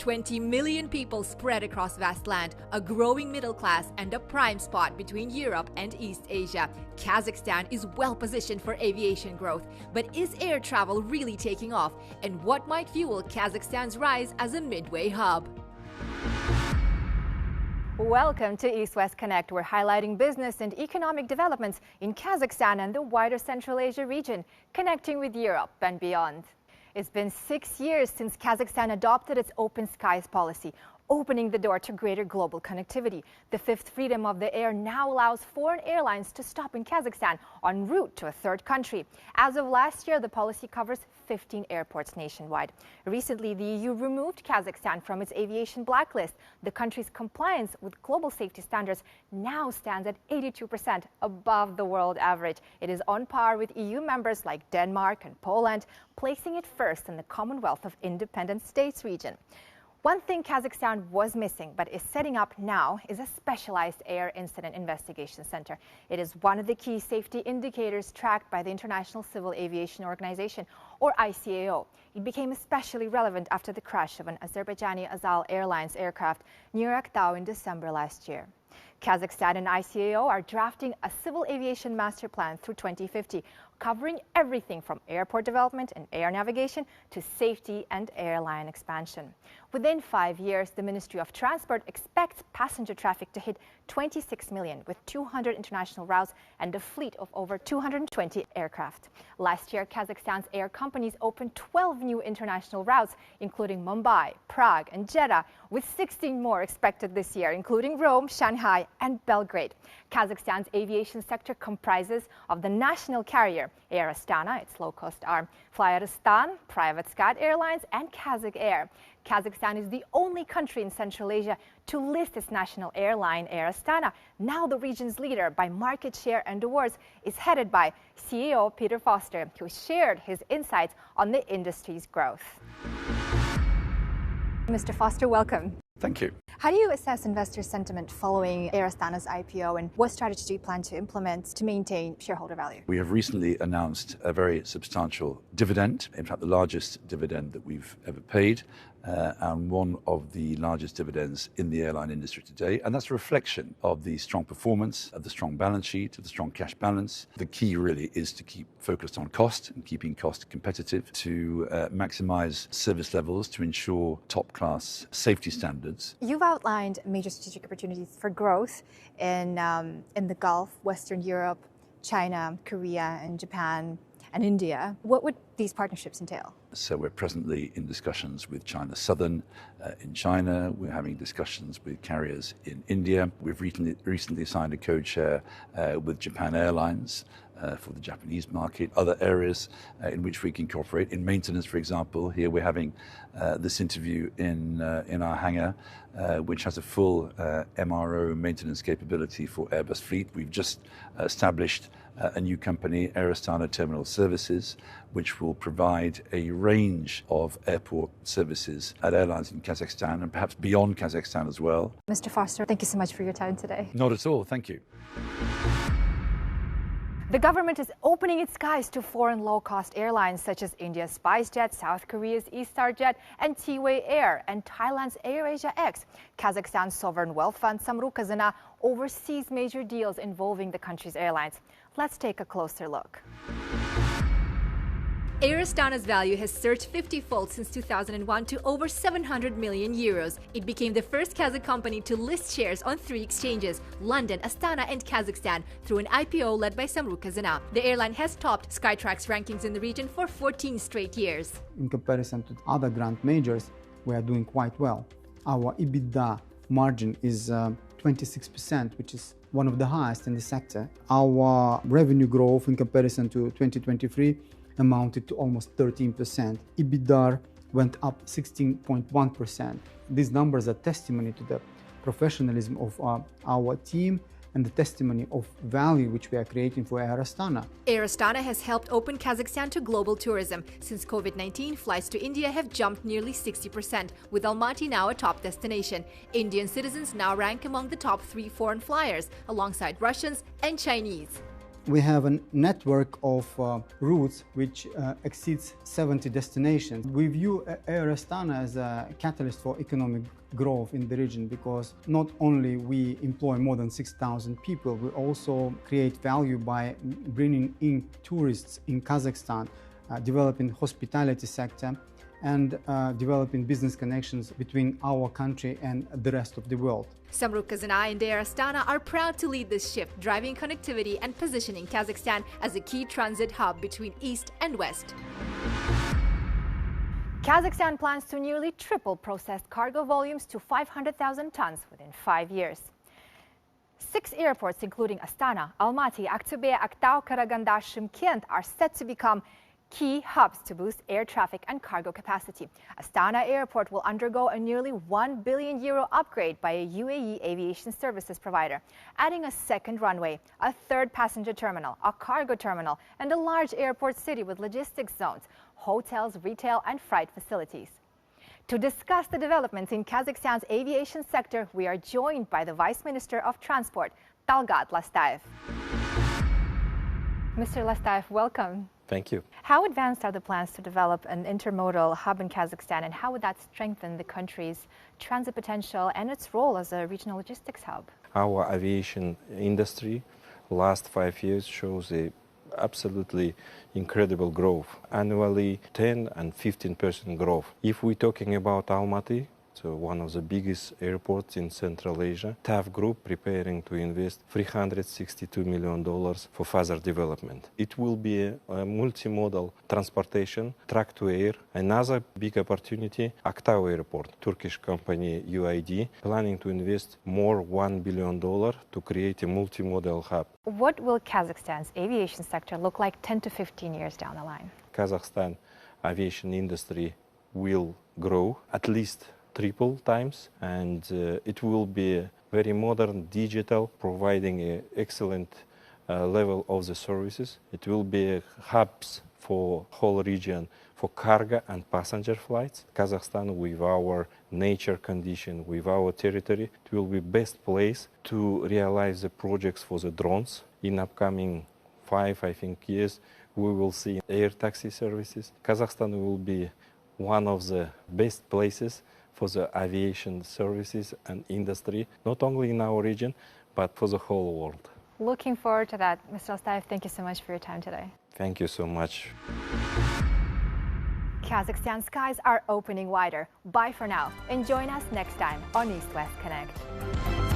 20 million people spread across vast land, a growing middle class, and a prime spot between Europe and East Asia, Kazakhstan is well positioned for aviation growth. But is air travel really taking off? And what might fuel Kazakhstan's rise as a midway hub? Welcome to East-West Connect. We're highlighting business and economic developments in Kazakhstan and the wider Central Asia region, connecting with Europe and beyond. It's been 6 years since Kazakhstan adopted its open skies policy, opening the door to greater global connectivity. The fifth freedom of the air now allows foreign airlines to stop in Kazakhstan en route to a third country. As of last year, the policy covers 15 airports nationwide. Recently, the EU removed Kazakhstan from its aviation blacklist. The country's compliance with global safety standards now stands at 82%, above the world average. It is on par with EU members like Denmark and Poland, placing it first in the Commonwealth of Independent States region. One thing Kazakhstan was missing but is setting up now is a specialized air incident investigation center. It is one of the key safety indicators tracked by the International Civil Aviation Organization, or ICAO. It became especially relevant after the crash of an Azerbaijani Azal Airlines aircraft near Aktau in December last year. Kazakhstan and ICAO are drafting a civil aviation master plan through 2050, covering everything from airport development and air navigation to safety and airline expansion. Within 5 years, the Ministry of Transport expects passenger traffic to hit 26 million, with 200 international routes and a fleet of over 220 aircraft. Last year, Kazakhstan's air companies opened 12 new international routes, including Mumbai, Prague, and Jeddah, with 16 more expected this year, including Rome, Shanghai, and Belgrade. Kazakhstan's aviation sector comprises of the national carrier Air Astana, its low-cost arm, Flyarystan, private Skat Airlines, and Kazakh Air. Kazakhstan is the only country in Central Asia to list its national airline, Air Astana. Now the region's leader by market share and awards is headed by CEO Peter Foster, who shared his insights on the industry's growth. Mr. Foster, welcome. Thank you. How do you assess investor sentiment following Air Astana's IPO, and what strategy do you plan to implement to maintain shareholder value? We have recently announced a very substantial dividend, in fact the largest dividend that we've ever paid, and one of the largest dividends in the airline industry today. And that's a reflection of the strong performance, of the strong balance sheet, of the strong cash balance. The key really is to keep focused on cost and keeping cost competitive, to maximize service levels, to ensure top-class safety standards. You've outlined major strategic opportunities for growth in the Gulf, Western Europe, China, Korea, and Japan, and India. What would these partnerships entail? So we're presently in discussions with China Southern in China. We're having discussions with carriers in India. We've recently signed a code share with Japan Airlines for the Japanese market. Other areas in which we can cooperate. In maintenance, for example, here we're having this interview in our hangar, which has a full MRO maintenance capability for Airbus fleet. We've just established a new company, Air Astana Terminal Services, which will provide a range of airport services at airlines in Kazakhstan and perhaps beyond Kazakhstan as well. Mr. Foster, thank you so much for your time today. Not at all, thank you. The government is opening its skies to foreign low-cost airlines such as India's SpiceJet, South Korea's Eastar Jet, and T-Way Air, and Thailand's AirAsia X. Kazakhstan's sovereign wealth fund Samruk-Kazyna oversees major deals involving the country's airlines. Let's take a closer look. Air Astana's value has surged 50-fold since 2001 to over 700 million euros. It became the first Kazakh company to list shares on 3 exchanges, London, Astana, and Kazakhstan, through an IPO led by Samruk-Kazyna. The airline has topped Skytrax rankings in the region for 14 straight years. In comparison to other grand majors, we are doing quite well. Our EBITDA margin is 26%, which is one of the highest in the sector. Our revenue growth in comparison to 2023 amounted to almost 13%. EBITDA went up 16.1%. These numbers are testimony to the professionalism of our team and the testimony of value which we are creating for Air Astana. Air Astana has helped open Kazakhstan to global tourism. Since COVID-19, flights to India have jumped nearly 60%, with Almaty now a top destination. Indian citizens now rank among the top 3 foreign flyers, alongside Russians and Chinese. We have a network of routes which exceeds 70 destinations. We view Air Astana as a catalyst for economic growth in the region because not only we employ more than 6,000 people, we also create value by bringing in tourists in Kazakhstan, developing hospitality sector, and developing business connections between our country and the rest of the world. Samrukh Kazanai and Air Astana are proud to lead this shift, driving connectivity and positioning Kazakhstan as a key transit hub between East and West. Kazakhstan plans to nearly triple processed cargo volumes to 500,000 tons within 5 years. 6 airports, including Astana, Almaty, Aktobe, Aktau, Karaganda, Shymkent, are set to become key hubs to boost air traffic and cargo capacity. Astana Airport will undergo a nearly €1 billion upgrade by a UAE aviation services provider, adding a second runway, a third passenger terminal, a cargo terminal, and a large airport city with logistics zones, hotels, retail, and freight facilities. To discuss the developments in Kazakhstan's aviation sector, we are joined by the Vice Minister of Transport, Talgat Lastayev. Mr. Lastayev, welcome. Thank you. How advanced are the plans to develop an intermodal hub in Kazakhstan, and how would that strengthen the country's transit potential and its role as a regional logistics hub? Our aviation industry last 5 years shows a absolutely incredible growth. Annually 10 and 15% growth. If we're talking about Almaty, so one of the biggest airports in Central Asia, TAF Group preparing to invest $362 million for further development. It will be a multimodal transportation, truck to air. Another big opportunity, Aktau Airport, Turkish company UID, planning to invest more $1 billion to create a multimodal hub. What will Kazakhstan's aviation sector look like 10 to 15 years down the line? Kazakhstan aviation industry will grow at least triple times, and it will be very modern, digital, providing an excellent level of the services. It will be hubs for whole region for cargo and passenger flights. Kazakhstan, with our nature condition, with our territory, it will be best place to realize the projects for the drones. In upcoming 5, I think, years, we will see air taxi services. Kazakhstan will be one of the best places for the aviation services and industry, not only in our region, but for the whole world. Looking forward to that. Mr. Lastayev, thank you so much for your time today. Thank you so much. Kazakhstan skies are opening wider. Bye for now, and join us next time on East-West Connect.